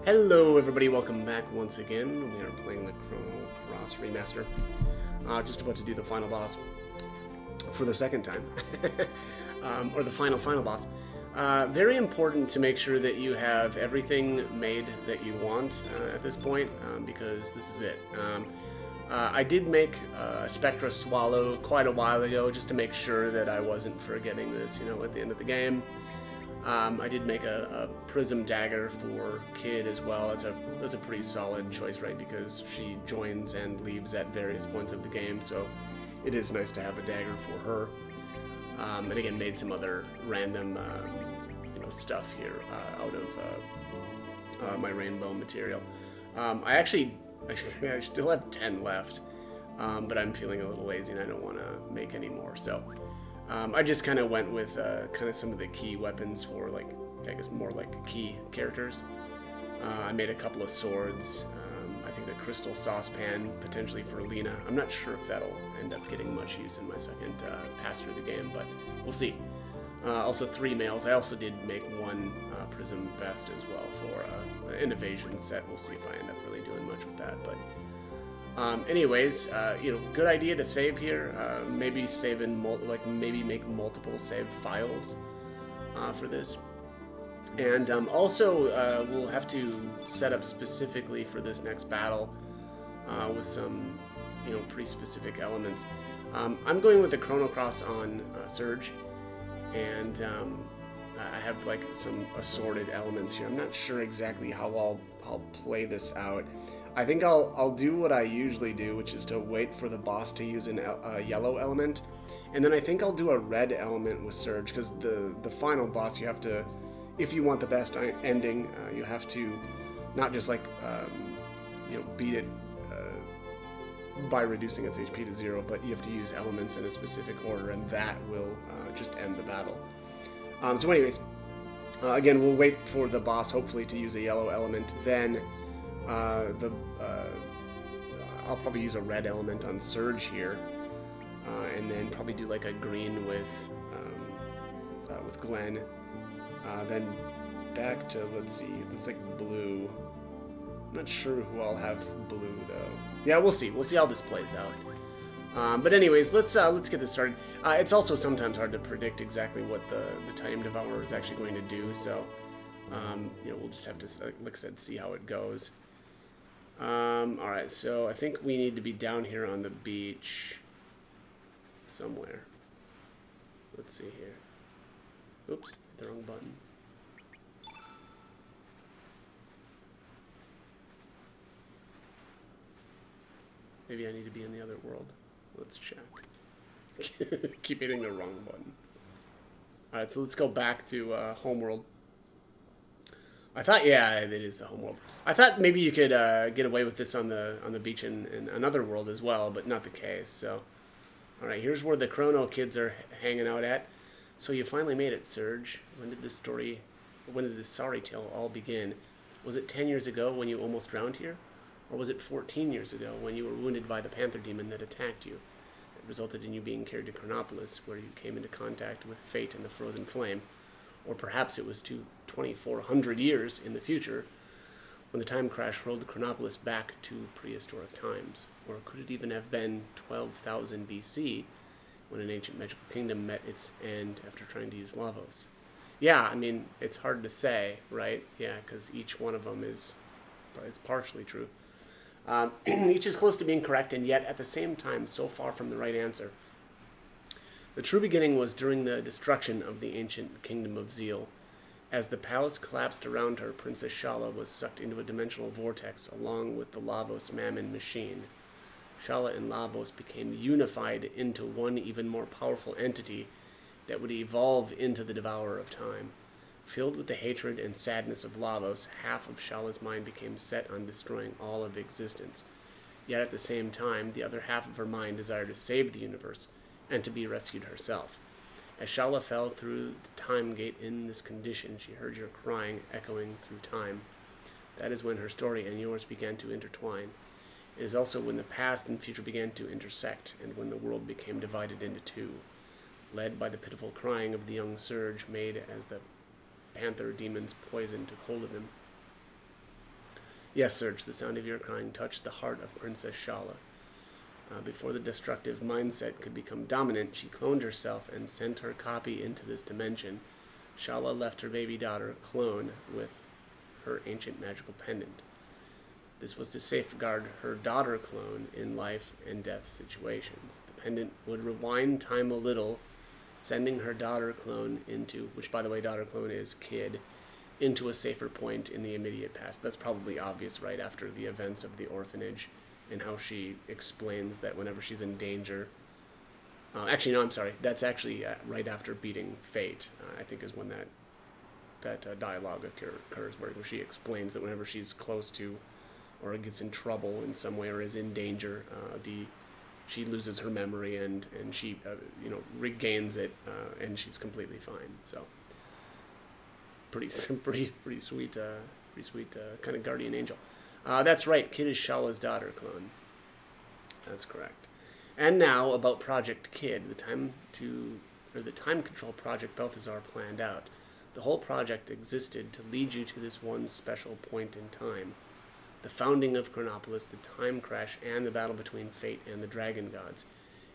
Hello everybody, welcome back once again. We are playing the Chrono Cross Remaster. Just about to do the final boss for the second time. Or the final boss. Very important to make sure that you have everything made that you want at this point, because this is it. I did make a Spectra Swallow quite a while ago just to make sure that I wasn't forgetting this, at the end of the game. I did make a Prism Dagger for Kid as well. That's a pretty solid choice, right? Because she joins and leaves at various points of the game, so it is nice to have a dagger for her. And again, made some other random, stuff here out of my rainbow material. I still have 10 left, but I'm feeling a little lazy and I don't want to make any more. So. I just kind of went with kind of some of the key weapons for, I guess more like key characters. I made a couple of swords. I think the crystal saucepan, potentially for Lena. I'm not sure if that'll end up getting much use in my second pass through the game, but we'll see. Also 3 males. I also did make one prism vest as well for an evasion set. We'll see if I end up really doing much with that, but... anyways, good idea to save here. Maybe save in maybe make multiple save files for this, and also we'll have to set up specifically for this next battle with some pretty specific elements. I'm going with the Chrono Cross on Surge, and I have some assorted elements here. I'm not sure exactly how I'll play this out. I think I'll do what I usually do, which is to wait for the boss to use a yellow element, and then I think I'll do a red element with Surge, because the final boss, you have to, if you want the best ending, you have to not just beat it by reducing its HP to 0, but you have to use elements in a specific order, and that will just end the battle. So anyways, again, we'll wait for the boss hopefully to use a yellow element, then I'll probably use a red element on Surge here, and then probably do a green with Glenn. Then back to, let's see, looks like blue. I'm not sure who I'll have blue though. Yeah, we'll see. We'll see how this plays out. But anyways, let's get this started. It's also sometimes hard to predict exactly what the Time Devourer is actually going to do, so we'll just have to, like I said, see how it goes. Alright, so I think we need to be down here on the beach somewhere. Let's see here. Oops, hit the wrong button. Maybe I need to be in the other world. Let's check. Keep hitting the wrong button. Alright, so let's go back to Homeworld. I thought, yeah, it is the Homeworld. I thought maybe you could get away with this on the beach in another world as well, but not the case. So, all right, here's where the Chrono kids are hanging out at. So you finally made it, Surge. When did this sorry tale all begin? Was it 10 years ago when you almost drowned here, or was it 14 years ago when you were wounded by the Panther Demon that attacked you, that resulted in you being carried to Chronopolis, where you came into contact with fate and the frozen flame? Or perhaps it was 2,400 years in the future, when the time crash hurled Chronopolis back to prehistoric times. Or could it even have been 12,000 BC, when an ancient magical kingdom met its end after trying to use Lavos? Yeah, I mean, it's hard to say, right? Yeah, because each one of them it's partially true. Each is close to being correct, and yet at the same time so far from the right answer. The true beginning was during the destruction of the ancient kingdom of Zeal. As the palace collapsed around her, Princess Shala was sucked into a dimensional vortex along with the Lavos Mammon machine. Shala and Lavos became unified into one even more powerful entity that would evolve into the Devourer of Time. Filled with the hatred and sadness of Lavos, half of Shala's mind became set on destroying all of existence. Yet at the same time, the other half of her mind desired to save the universe and to be rescued herself. As Shala fell through the time gate in this condition, she heard your crying echoing through time. That is when her story and yours began to intertwine. It is also when the past and future began to intersect, and when the world became divided into two. Led by the pitiful crying of the young Surge, made as the panther demon's poison took hold of him. Yes, Serge, the sound of your crying touched the heart of Princess Shala. Before the destructive mindset could become dominant, she cloned herself and sent her copy into this dimension. Shala left her baby daughter, Clone, with her ancient magical pendant. This was to safeguard her daughter Clone in life and death situations. The pendant would rewind time a little, sending her daughter Clone into, which by the way, daughter Clone is Kid, into a safer point in the immediate past. That's probably obvious right after the events of the orphanage and how she explains that whenever she's in danger... actually, no, I'm sorry. That's actually right after beating Fate, I think is when that dialogue occurs, where she explains that whenever she's close to or gets in trouble in some way or is in danger, she loses her memory and she regains it, and she's completely fine. So pretty sweet kind of guardian angel. That's right, Kid is Shala's daughter, Clone. That's correct. And now about Project Kid, the time control project Balthazar planned out. The whole project existed to lead you to this one special point in time. The founding of Chronopolis, the time crash, and the battle between Fate and the Dragon Gods.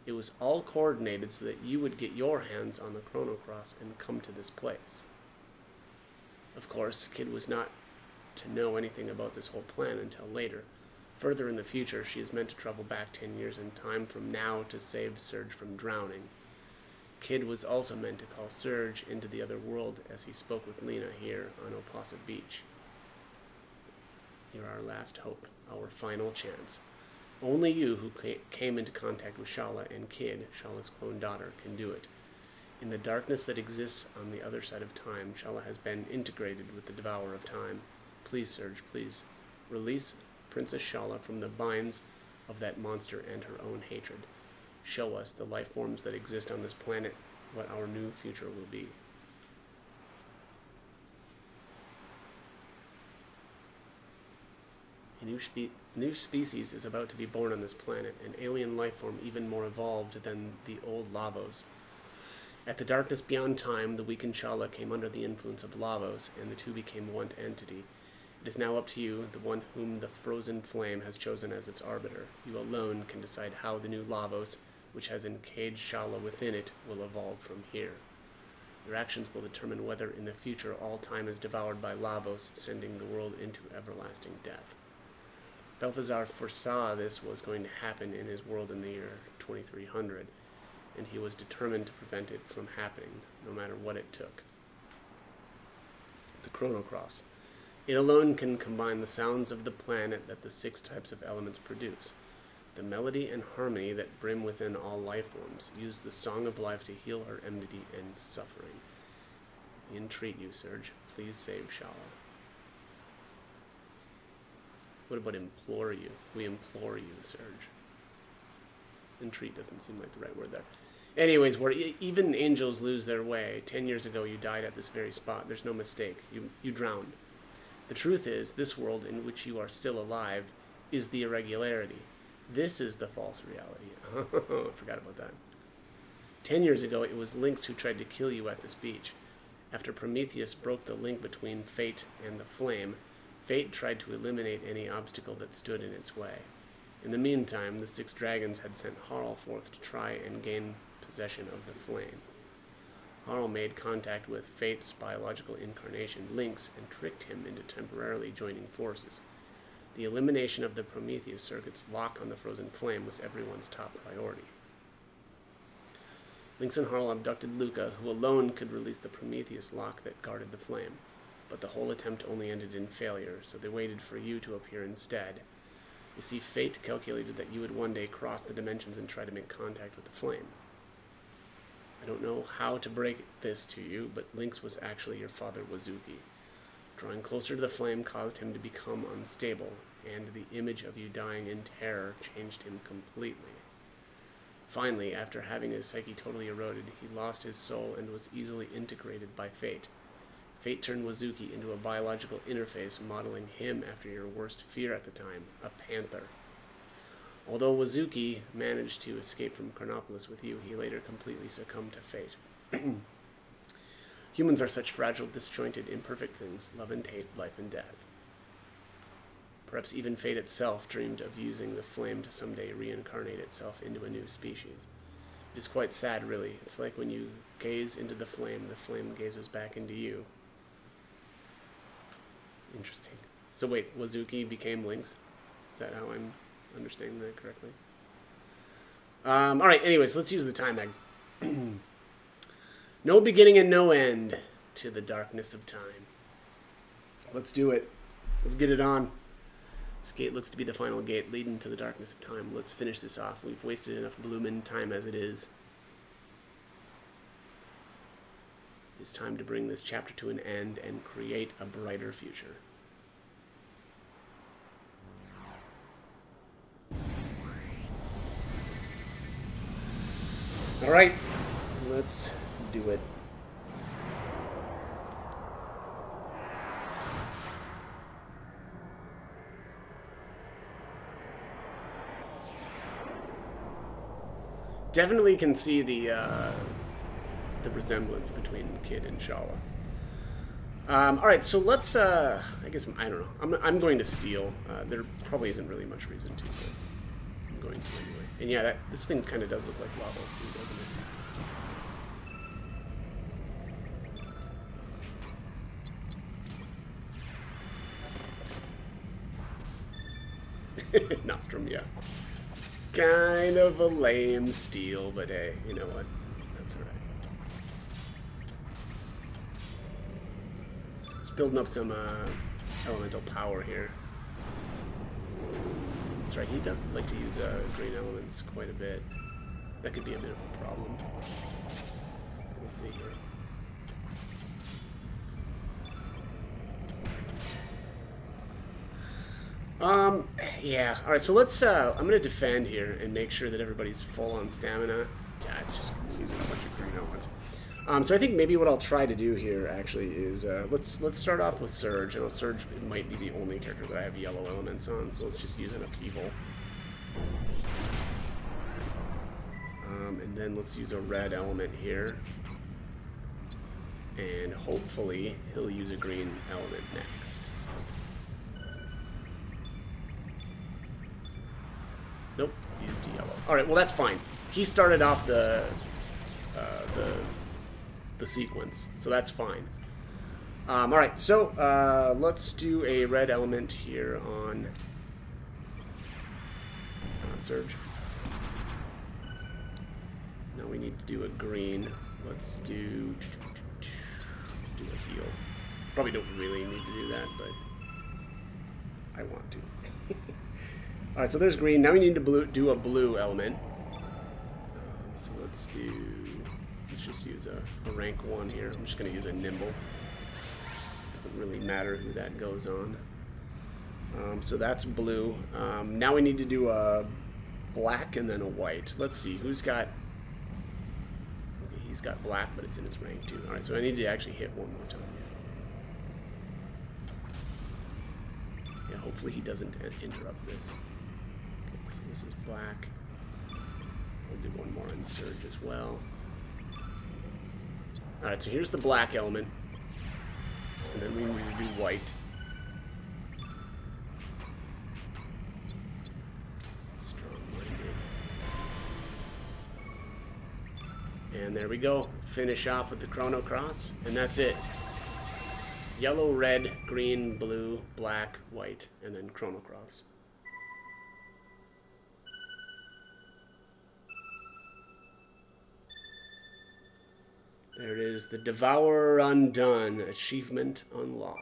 It was all coordinated so that you would get your hands on the Chrono Cross and come to this place. Of course, Kid was not to know anything about this whole plan until later. Further in the future, she is meant to travel back 10 years in time from now to save Serge from drowning. Kid was also meant to call Serge into the other world as he spoke with Lena here on Opasa Beach. You're our last hope, our final chance. Only you, who came into contact with Shala and Kid, Shala's clone daughter, can do it. In the darkness that exists on the other side of time, Shala has been integrated with the Devourer of Time. Please, Serge, please. Release Princess Shala from the binds of that monster and her own hatred. Show us, the life forms that exist on this planet, what our new future will be. A new species is about to be born on this planet, an alien life form even more evolved than the old Lavos. At the darkness beyond time, the weakened Shala came under the influence of Lavos, and the two became one entity. It is now up to you, the one whom the frozen flame has chosen as its arbiter. You alone can decide how the new Lavos, which has encaged Shala within it, will evolve from here. Your actions will determine whether in the future all time is devoured by Lavos, sending the world into everlasting death. Balthazar foresaw this was going to happen in his world in the year 2300, and he was determined to prevent it from happening, no matter what it took. The Chrono Cross. It alone can combine the sounds of the planet that the 6 types of elements produce. The melody and harmony that brim within all life forms. Use the song of life to heal our enmity and suffering. We entreat you, Serge. Please save Shala. What about implore you? We implore you, Serge. Entreat doesn't seem like the right word there. Anyways, where even angels lose their way. 10 years ago, you died at this very spot. There's no mistake. You drowned. The truth is, this world in which you are still alive is the irregularity. This is the false reality. I forgot about that. 10 years ago, it was Lynx who tried to kill you at this beach. After Prometheus broke the link between Fate and the Flame, Fate tried to eliminate any obstacle that stood in its way. In the meantime, the 6 dragons had sent Harl forth to try and gain possession of the Flame. Harl made contact with Fate's biological incarnation, Lynx, and tricked him into temporarily joining forces. The elimination of the Prometheus circuit's lock on the frozen flame was everyone's top priority. Lynx and Harl abducted Luca, who alone could release the Prometheus lock that guarded the flame, but the whole attempt only ended in failure, so they waited for you to appear instead. You see, Fate calculated that you would one day cross the dimensions and try to make contact with the flame. I don't know how to break this to you, but Lynx was actually your father, Wazuki. Drawing closer to the flame caused him to become unstable, and the image of you dying in terror changed him completely. Finally, after having his psyche totally eroded, he lost his soul and was easily integrated by Fate. Fate turned Wazuki into a biological interface, modeling him after your worst fear at the time, a panther. Although Wazuki managed to escape from Chronopolis with you, he later completely succumbed to Fate. Humans are such fragile, disjointed, imperfect things, love and hate, life and death. Perhaps even fate itself dreamed of using the flame to someday reincarnate itself into a new species. It is quite sad, really. It's like when you gaze into the flame gazes back into you. Interesting. So wait, Wazuki became Lynx? Is that how I'm understanding that correctly? Alright, anyways, let's use the time egg. No beginning and no end to the darkness of time. Let's do it. Let's get it on. This gate looks to be the final gate leading to the darkness of time. Let's finish this off. We've wasted enough bloomin' time as it is. It's time to bring this chapter to an end and create a brighter future. Alright, let's do it. Definitely can see the resemblance between Kid and Shala. Alright, so let's, I guess, I don't know. I'm going to steal. There probably isn't really much reason to, but I'm going to anyway. And yeah, this thing kind of does look like Lavos too, doesn't it? Nostrum, yeah. Kind of a lame steal, but hey, you know what? That's alright. Just building up some elemental power here. That's right, he does like to use green elements quite a bit. That could be a bit of a problem. We'll see here. Yeah. Alright, so let's, I'm gonna defend here and make sure that everybody's full on stamina. Yeah, it's using a bunch of green elements. So I think maybe what I'll try to do here, actually, is, let's start off with Surge. And Surge might be the only character that I have yellow elements on, so let's just use an upheaval. And then let's use a red element here. And hopefully he'll use a green element next. Nope, used yellow. Alright, well that's fine. He started off the sequence, so that's fine. Alright, so let's do a red element here on Surge. Now we need to do a green. Let's do a heal. Probably don't really need to do that, but I want to. Alright, so there's green. Now we need to do a blue element. So let's just use a rank 1 here. I'm just going to use a nimble. Doesn't really matter who that goes on. So that's blue. Now we need to do a black and then a white. Let's see, who's got... Okay, he's got black, but it's in his rank 2. Alright, so I need to actually hit one more time. Yeah, hopefully he doesn't interrupt this. So this is black. We'll do one more on Surge as well. Alright, so here's the black element. And then we need to do white. Strong-minded. And there we go. Finish off with the Chrono Cross. And that's it. Yellow, red, green, blue, black, white, and then Chrono Cross. There it is, the Devourer undone, achievement unlocked.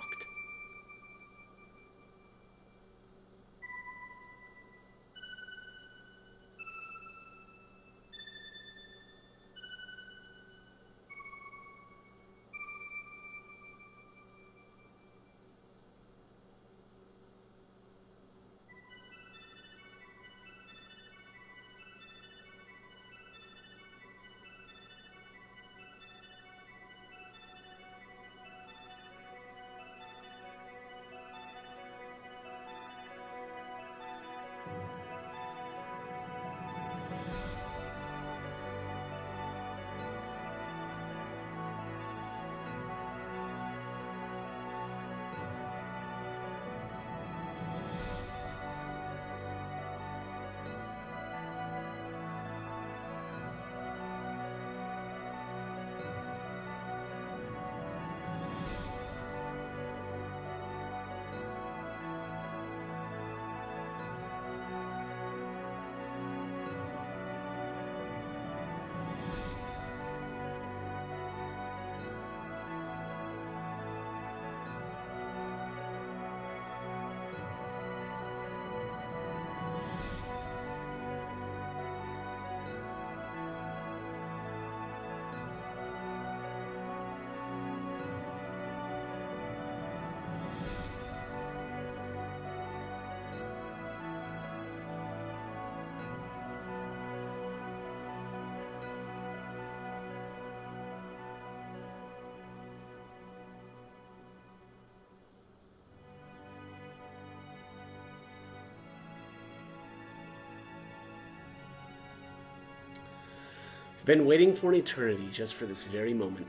been waiting for an eternity just for this very moment.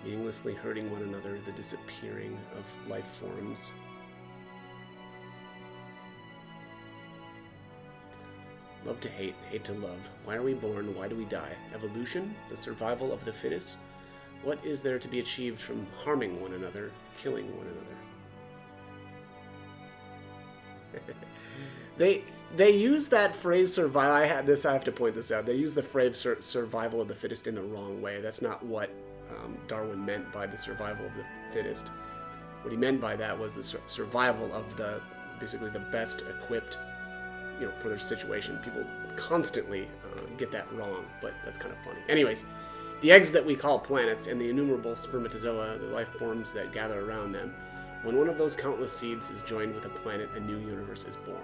Meaninglessly hurting one another, the disappearing of life forms. Love to hate, hate to love. Why are we born? Why do we die? Evolution? The survival of the fittest? What is there to be achieved from harming one another, killing one another? They use that phrase survival. I have to point this out. They use the phrase survival of the fittest in the wrong way. That's not what Darwin meant by the survival of the fittest. What he meant by that was the survival of basically the best equipped, for their situation. People constantly get that wrong, but that's kind of funny. Anyways, the eggs that we call planets and the innumerable spermatozoa, the life forms that gather around them, when one of those countless seeds is joined with a planet, a new universe is born.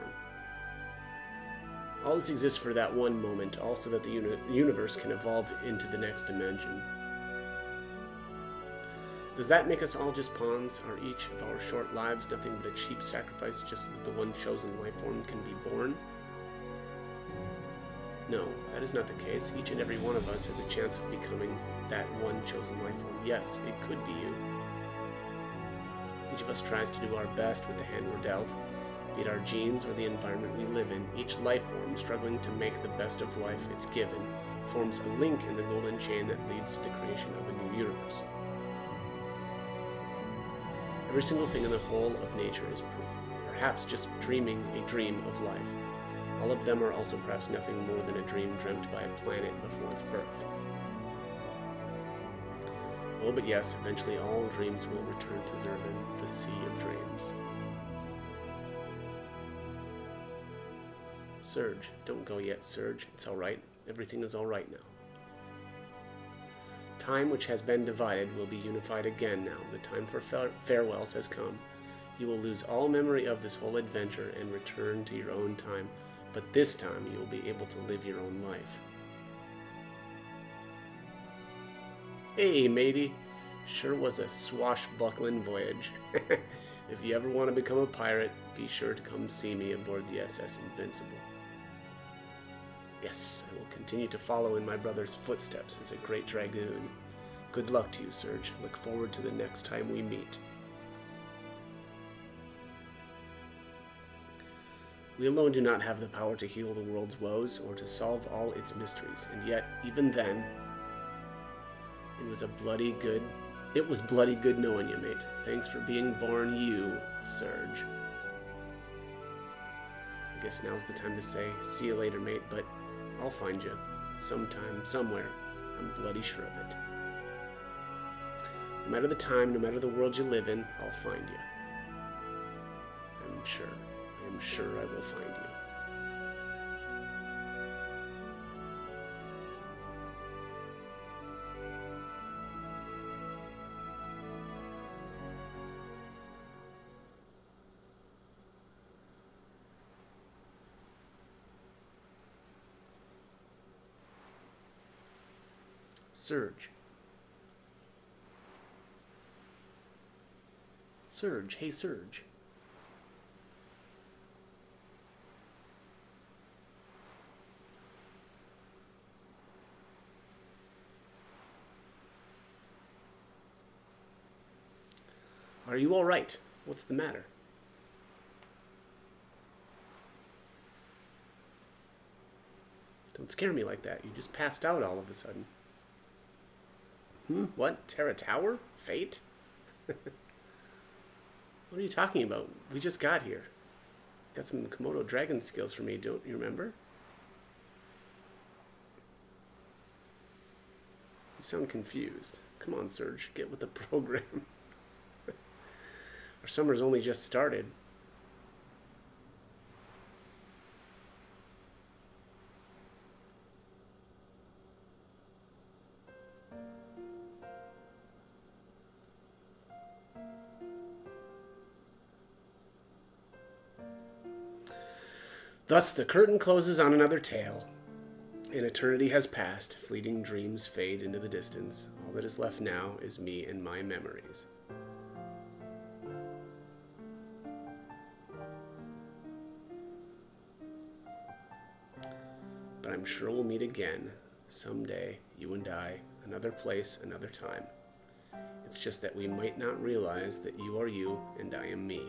All this exists for that one moment, also that the universe can evolve into the next dimension. Does that make us all just pawns? Are each of our short lives nothing but a cheap sacrifice just so that the one chosen life form can be born? No, that is not the case. Each and every one of us has a chance of becoming that one chosen life form. Yes, it could be you. Each of us tries to do our best with the hand we're dealt, be it our genes or the environment we live in. Each life form, struggling to make the best of life it's given, forms a link in the golden chain that leads to the creation of a new universe. Every single thing in the whole of nature is perhaps just dreaming a dream of life. All of them are also perhaps nothing more than a dream dreamt by a planet before its birth. Oh, but yes, eventually all dreams will return to Zurvan, the Sea of Dreams. Surge, don't go yet, Surge. It's alright. Everything is alright now. Time which has been divided will be unified again now. The time for farewells has come. You will lose all memory of this whole adventure and return to your own time, but this time you will be able to live your own life. Hey, matey. Sure was a swashbuckling voyage. If you ever want to become a pirate, be sure to come see me aboard the SS Invincible. Yes, I will continue to follow in my brother's footsteps as a great dragoon. Good luck to you, Surge. Look forward to the next time we meet. We alone do not have the power to heal the world's woes or to solve all its mysteries, and yet, even then, it was bloody good knowing you, mate. Thanks for being born you, Surge. I guess now's the time to say, see you later, mate, but I'll find you. Sometime, somewhere. I'm bloody sure of it. No matter the time, no matter the world you live in, I'll find you. I'm sure I will find you. Surge. Surge. Hey, Surge. Are you all right? What's the matter? Don't scare me like that. You just passed out all of a sudden. What? Terra Tower? Fate? What are you talking about? We just got here. Got some Komodo dragon skills for me, don't you remember? You sound confused. Come on, Surge. Get with the program. Our summer's only just started. Thus the curtain closes on another tale. An eternity has passed, fleeting dreams fade into the distance. All that is left now is me and my memories. but I'm sure we'll meet again someday, you and I, another place, another time. It's just that we might not realize that you are you and I am me.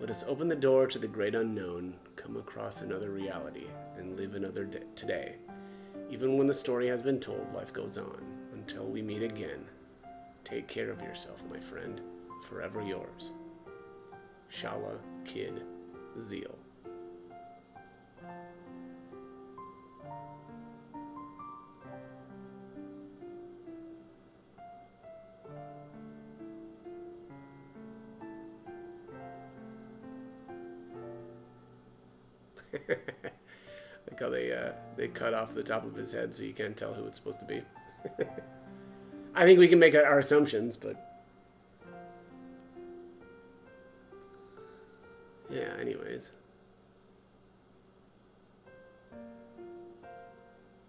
Let us open the door to the great unknown, come across another reality, and live another day today. Even when the story has been told, life goes on. Until we meet again, take care of yourself, my friend. Forever yours. Shala Kid Zeal. Like how they cut off the top of his head so you can't tell who it's supposed to be. I think we can make our assumptions, but yeah, anyways.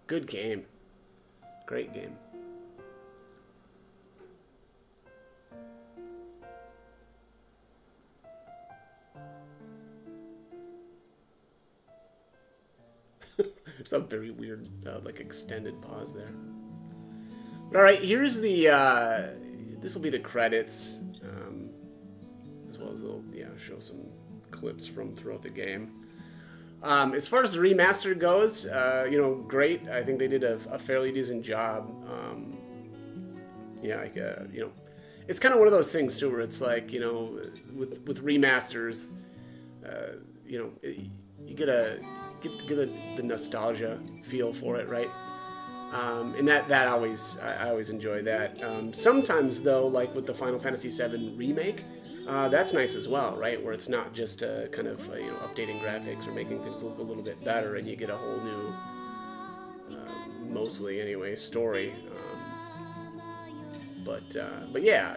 Good game. Great game. There's a very weird, like, extended pause there. All right, here's the, this will be the credits, as well as they'll, show some clips from throughout the game. As far as the remaster goes, great. I think they did a fairly decent job. It's kind of one of those things, too, where it's like, with remasters, you get the nostalgia feel for it, right? And I always enjoy that. Sometimes though, like with the Final Fantasy VII remake, that's nice as well, right? Where it's not just kind of updating graphics or making things look a little bit better, and you get a whole new, mostly anyway, story. But yeah,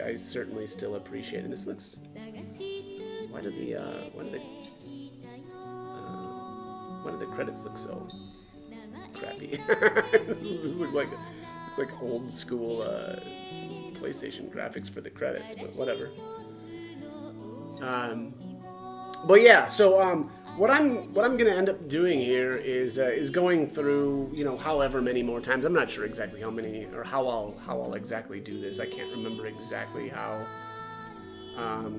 I certainly still appreciate it. And this looks. Why did the credits look so crappy? This look like it's like old school PlayStation graphics for the credits, but whatever. But yeah, so what I'm gonna end up doing here is going through however many more times. I'm not sure exactly how many or how I'll exactly do this. I can't remember exactly how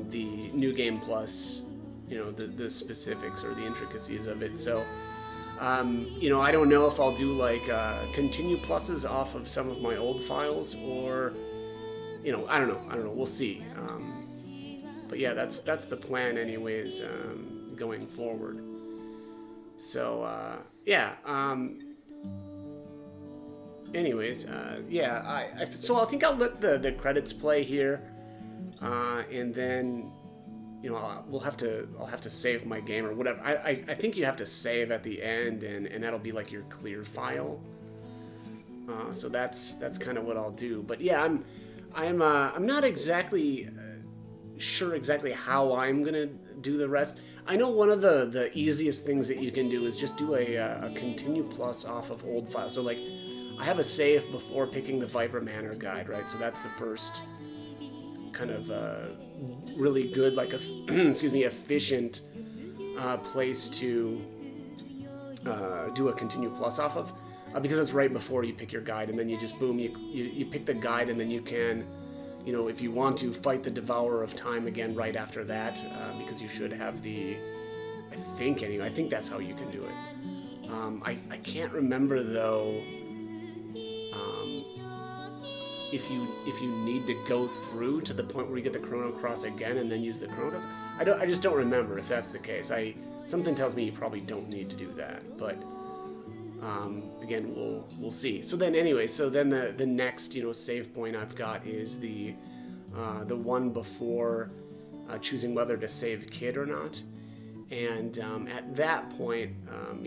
the New Game Plus, the specifics or the intricacies of it. So, I don't know if I'll do like continue pluses off of some of my old files, or I don't know. We'll see. But yeah, that's the plan, anyways, going forward. So yeah. Anyways, yeah. So I think I'll let the credits play here, and then. I'll have to save my game or whatever. I think you have to save at the end, and that'll be like your clear file. So that's kind of what I'll do. But yeah, I'm not exactly sure exactly how I'm gonna do the rest. I know one of the easiest things that you can do is just do a continue plus off of old files. So like, I have a save before picking the Viper Manor guide, right? So that's the first kind of really good, like efficient place to do a continue plus off of, because it's right before you pick your guide, and then you just boom, you pick the guide, and then you can, if you want to, fight the Devourer of Time again right after that, because you should have the, I think that's how you can do it. I can't remember though. If you need to go through to the point where you get the Chrono Cross again and then use the Chrono Cross, I just don't remember if that's the case. Something tells me you probably don't need to do that, but again, we'll see. So then anyway, the next save point I've got is the one before choosing whether to save Kid or not, and at that point,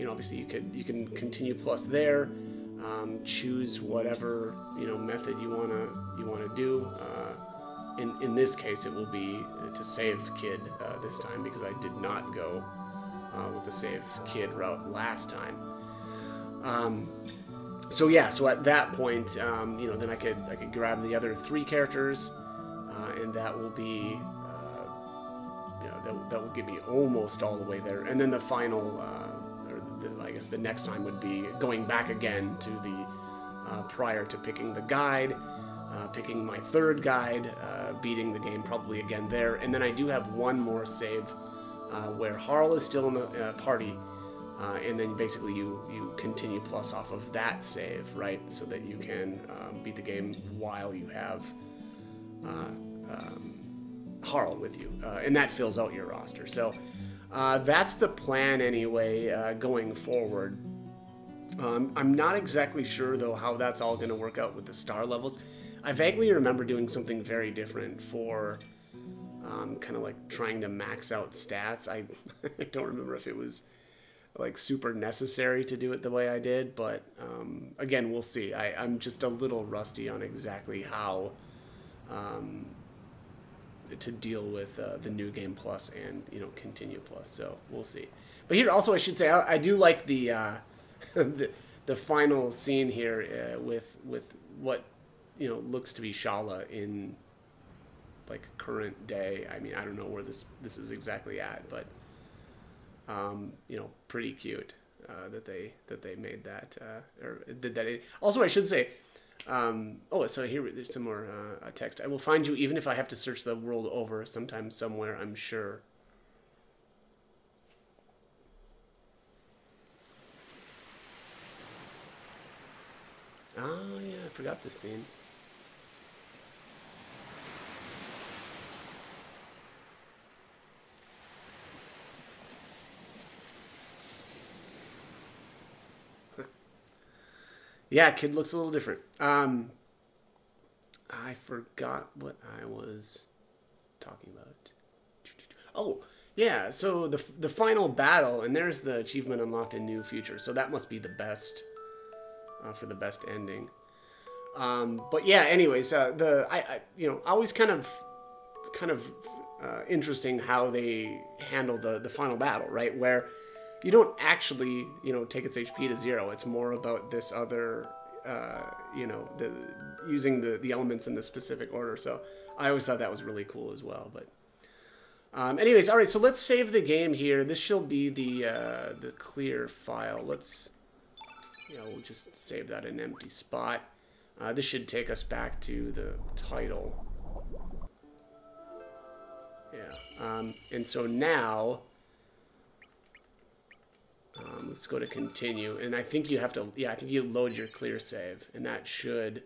obviously you can continue plus there. Choose whatever method you wanna do. In this case, it will be to save Kid this time, because I did not go with the save Kid route last time. So at that point, then I could grab the other 3 characters, and that will be, that will get me almost all the way there. And then the final, I guess the next time would be going back again to the prior to picking the guide, picking my third guide, beating the game probably again there. And then I do have one more save where Harl is still in the party, and then basically you continue plus off of that save, right? So that you can beat the game while you have Harl with you, and that fills out your roster. So that's the plan anyway, going forward. I'm not exactly sure though how that's all going to work out with the star levels. I vaguely remember doing something very different for kind of like trying to max out stats. I don't remember if it was like super necessary to do it the way I did, but again, we'll see. I'm just a little rusty on exactly how to deal with the new game plus and continue plus, so we'll see. But here also I should say I do like the the final scene here with what looks to be Shala in like current day. I mean, I don't know where this is exactly at, but pretty cute that they made that or did that. Also, I should say, so here there's some more text. I will find you even if I have to search the world over sometime somewhere, I'm sure. Oh yeah, I forgot this scene. Yeah, kid looks a little different. I forgot what I was talking about. Oh, yeah, so the final battle, and there's the achievement unlocked in new future. So that must be the best for the best ending. But yeah, anyways, always kind of interesting how they handle the final battle, right? Where you don't actually, take its HP to 0. It's more about this other, using the elements in the specific order. So I always thought that was really cool as well. But anyways, all right. So let's save the game here. This shall be the clear file. Let's, we'll just save that in an empty spot. This should take us back to the title. Yeah. And so now. Let's go to continue, and I think you have to, I think you load your clear save, and that should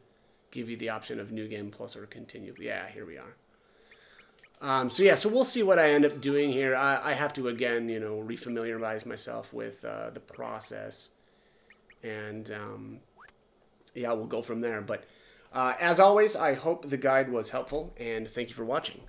give you the option of new game plus or continue. Yeah, here we are. So we'll see what I end up doing here. I have to, again, refamiliarize myself with the process, and we'll go from there. But as always, I hope the guide was helpful, and thank you for watching.